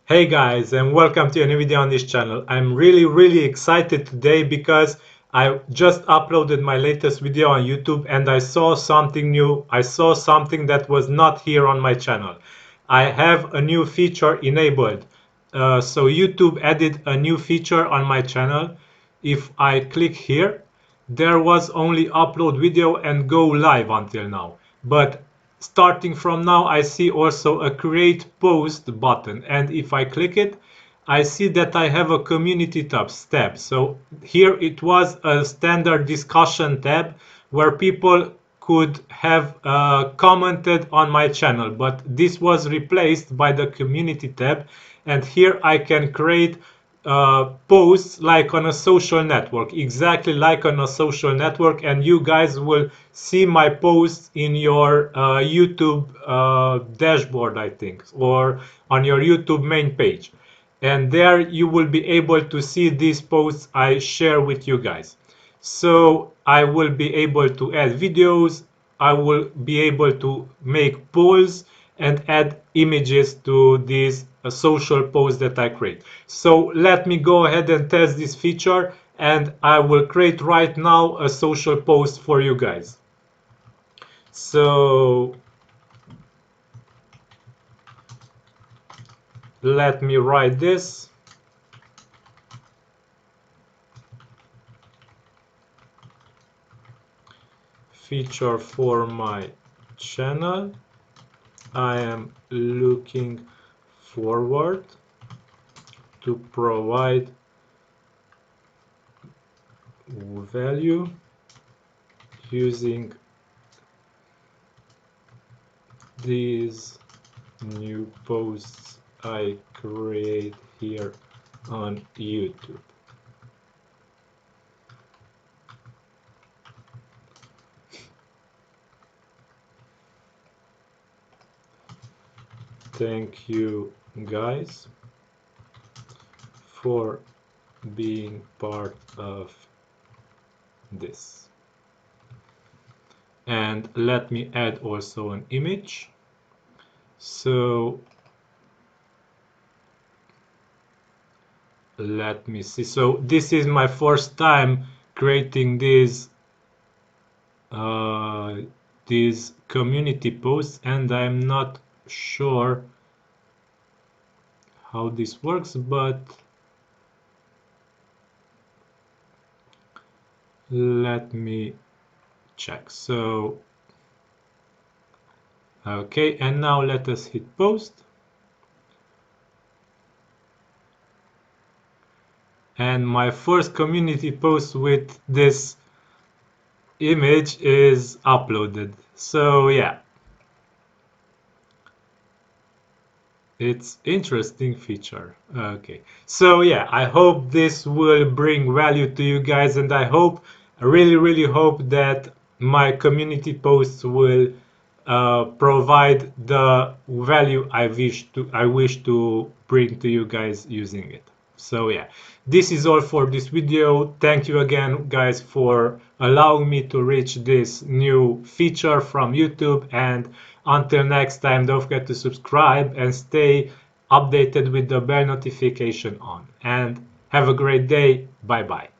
Hey guys, and welcome to a new video on this channel. I'm really excited today because I just uploaded my latest video on YouTube and I saw something new. I saw something that was not here on my channel. I have a new feature enabled. So YouTube added a new feature on my channel. If I click here, there was only upload video and go live until now. But starting from now, I see also a create post button, and if I click it, I see that I have a community tab. So here it was a standard discussion tab where people could have commented on my channel, but this was replaced by the community tab, and here I can create posts like on a social network, exactly like on a social network, and you guys will see my posts in your YouTube dashboard, I think, or on your YouTube main page, and there you will be able to see these posts I share with you guys. So I will be able to add videos, I will be able to make polls and add images to these social posts that I create. So let me go ahead and test this feature, and I will create right now a social post for you guys. So let me write this. Feature for my channel. I am looking forward to provide value using these new posts I create here on YouTube. Thank you guys for being part of this. And let me add also an image. So let me see. So this is my first time creating these community posts, and I'm not sure how this works, but let me check. So okay, and now let us hit post, and my first community post with this image is uploaded. So yeah, it's interesting feature. Okay, so yeah, I hope this will bring value to you guys, and I really hope that my community posts will provide the value I wish to bring to you guys using it. So yeah, this is all for this video. Thank you again guys for allowing me to reach this new feature from YouTube, and until next time, don't forget to subscribe and stay updated with the bell notification on, and have a great day. Bye bye.